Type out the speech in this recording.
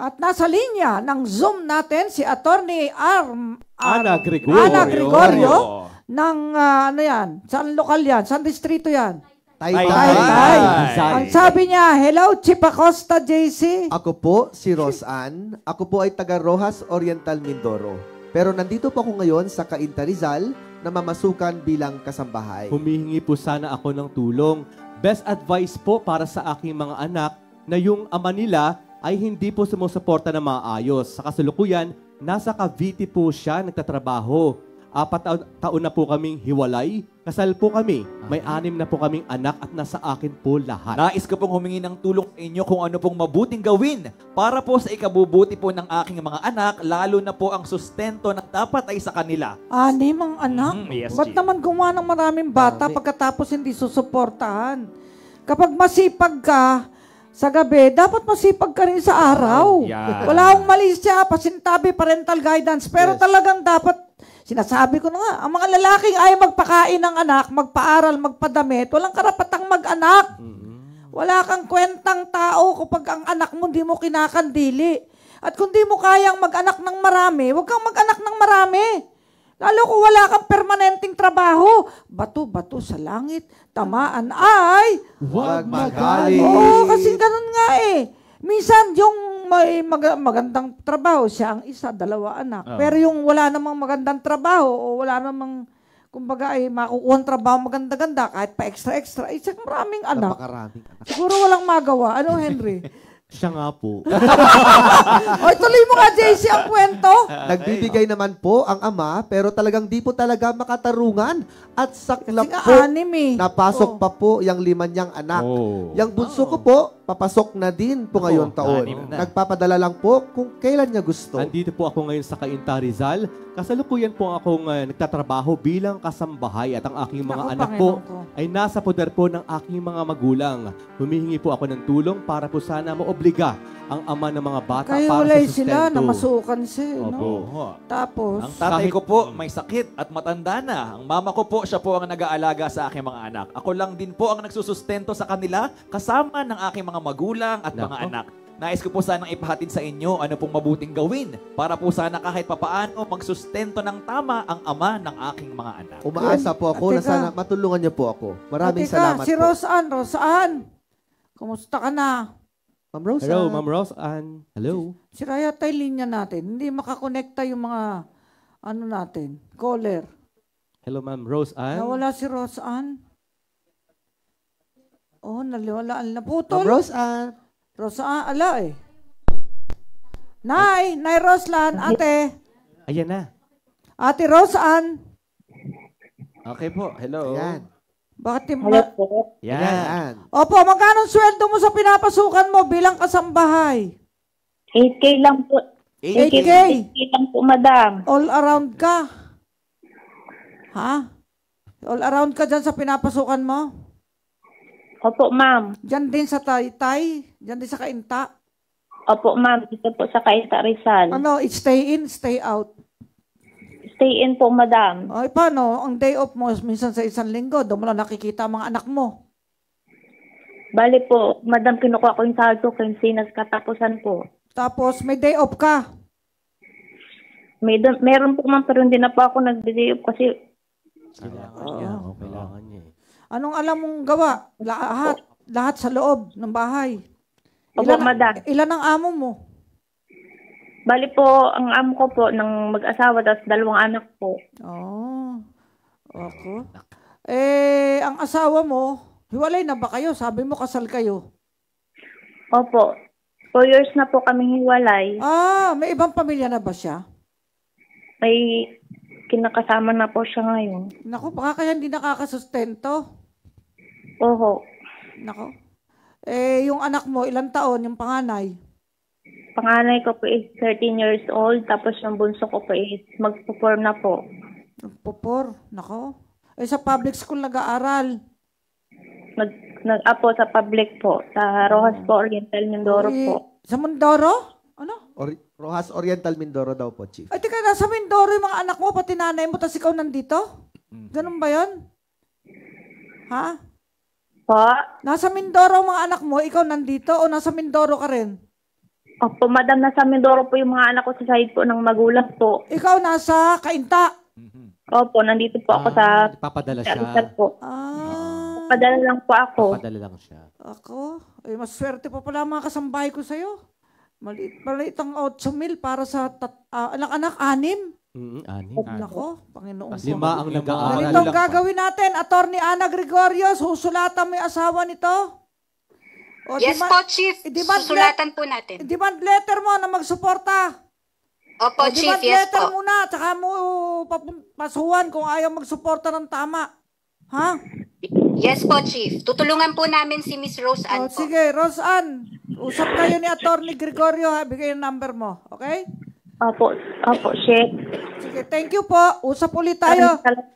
At nasa linya ng Zoom natin si Attorney Ana Gregorio. Ana Gregorio ng ano yan? Saan lokal yan? Saan distrito yan? Taytay. Ang sabi niya, hello, Chief Acosta, JC. Ako po si Rosan. Ako po ay taga Rojas Oriental, Mindoro. Pero nandito po ako ngayon sa Cainta Rizal na mamasukan bilang kasambahay. Humihingi po sana ako ng tulong. Best advice po para sa aking mga anak na yung ama nila ay hindi po sumusuporta na maayos. Sa kasalukuyan, nasa Cavite po siya nagtatrabaho. 4 taon na po kaming hiwalay. Kasal po kami. May 6 na po kaming anak at nasa akin po lahat. Nais ko pong humingi ng tulong sa inyo kung ano pong mabuting gawin para po sa ikabubuti po ng aking mga anak, lalo na po ang sustento na dapat ay sa kanila. 6 ang anak? Yes, Ba't Chief. naman gumawa ng maraming bata pagkatapos hindi susuportahan? Kapag masipag ka sa gabi, dapat masipag ka rin sa araw. Yan. Wala akong mali siya, pasintabi, parental guidance. Pero talagang dapat, sinasabi ko na nga, ang mga lalaking ay magpakain ng anak, magpaaral, magpadamit, walang karapatang mag-anak. Wala kang kwentang tao kapag ang anak mo hindi mo kinakandili. At kung di mo kayang mag-anak ng marami, huwag kang mag-anak ng marami. Lalo kung wala kang permanenteng trabaho. Bato-bato sa langit, tamaan ay Huwag magalit. Oo, kasi ganun nga eh. Minsan yung may magandang trabaho, siya ang isa, 2 anak. Pero yung wala namang magandang trabaho o wala namang, kumbaga ay makukuha ng trabaho maganda-ganda, kahit pa extra-extra, isang maraming anak. Napakaraming anak. Siguro walang magawa. Ano, Henry? Siya nga po. O, tuloy mo nga, JC, ang kwento. Nagbibigay naman po ang ama, pero talagang di po talaga makatarungan. At saklap Kasi po, nga, 6 eh. napasok pa po yung 5 niyang anak. Yang bunso ko po, papasok na din po ngayon taon. 6 na. Nagpapadala lang po kung kailan niya gusto. Andito po ako ngayon sa Cainta Rizal. Kasalukuyan po akong nagtatrabaho bilang kasambahay at ang aking mga Naku, anak po Panginoon ko. ay nasa poder po ng aking mga magulang. Humihingi po ako ng tulong para po sana maobliga ang ama ng mga bata Kaya para wala sa sustento. sila na masukan siya. Opo. No? Oo. Tapos, Ang tatay ko po may sakit at matanda na. Ang mama ko po, siya po ang nag-aalaga sa aking mga anak. Ako lang din po ang nagsusustento sa kanila kasama ng aking mga magulang at mga anak. Nais ko po sanang ipahatid sa inyo ano pong mabuting gawin para po sana kahit papaano magsustento ng tama ang ama ng aking mga anak. Umaasa po ako na Teka. sana matulungan niyo po ako. Maraming teka, salamat si po. Roseanne, kumusta ka na? Ma'am Rosa. Hello, Ma'am Roseanne. Hello. Sira yata yung linya natin. Hindi makakonekta yung mga, ano natin, caller. Hello, Ma'am Roseanne. Nawala si Roseanne. Oh, naliwalaan na. Ma'am Putol. Rosa. Roseanne, ala eh. Nay Roslan, ate. Ayan na. Ate Roseanne. Okay po, hello. Ayan. Bakit Hello po. Yan. Ayan. Opo, magkano ang sweldo mo sa pinapasukan mo bilang kasambahay? 8K lang po. 8K. 8K lang po, madam. All around ka. Ha? All around ka dyan sa pinapasukan mo? Opo, ma'am. Dyan din sa Taytay? Dyan din sa Cainta? Opo, ma'am. Dito po sa Cainta Rizal. Ano, stay in, stay out? Stay in po, madam. Ay, paano? Ang day off mo, minsan sa 1 linggo, doon mo lang nakikita ang mga anak mo. Bali po, madam, kinukuha ko yung sahod ko kasi katapusan po. Tapos, may day off ka. Meron po, ma'am, pero hindi na po ako nag-day off kasi Kailangan niya. Kailangan niya eh. Anong alam mong gawa? Lahat sa loob ng bahay. Opo, madam. Ilan ang amo mo? Bali po, ang amo ko po, ng mag-asawa, tapos 2 anak po. Oh, ako. Ang asawa mo, hiwalay na ba kayo? Sabi mo kasal kayo. Opo. 4 years na po kaming hiwalay. May ibang pamilya na ba siya? May kinakasama na po siya ngayon. Naku, baka kaya hindi nakakasustento. Oho. Naku. Yung anak mo, ilang taon, yung panganay? Panganay ko po is 13 years old, tapos yung bunso ko po is mag-perform na po. Nagpupor. Naku. Sa public school nag-aaral. Nag-apo sa public po, sa Rojas po, Oriental Mindoro po. Sa Mindoro? Ano? Rojas Oriental, Mindoro daw po, Chief. Ay, teka, nasa Mindoro yung mga anak mo, pati nanay mo, tapos ikaw nandito? Ganun ba yun? Ha? Po? Nasa Mindoro ang mga anak mo, ikaw nandito, o nasa Mindoro ka rin? Opo, madam, nasa Mindoro po yung mga anak ko sa side po ng magulang po. Ikaw nasa Kainta. Opo, nandito po ako sa Papadala Rizal siya. po. Ah, Padala lang po ako. Papadala lang siya. ako. Ay, mas swerte pa pala mga kasambahay ko sa'yo. Maliit ang 8,000 para sa anak-anak, 6. Anim. Nako, Panginoon ko. 5 ang nag-aaral. Ganitong gagawin natin, Attorney Ana Gregorio, susulatan mo yung asawa nito. O, Yes po, Chief. i-demand Susulatan po natin. demand letter mo na magsuporta. Opo, Chief. Demand Yes letter po. muna, tsaka mo pasuhan kung ayaw magsuporta ng tama. Ha? Yes po, Chief. Tutulungan po namin si Miss Rose O, Ann po. sige, Roseanne, usap kayo ni Attorney Gregorio, ha? Bigay yung number mo, okay? Opo, Chef. Sige, thank you po. Usap ulit tayo.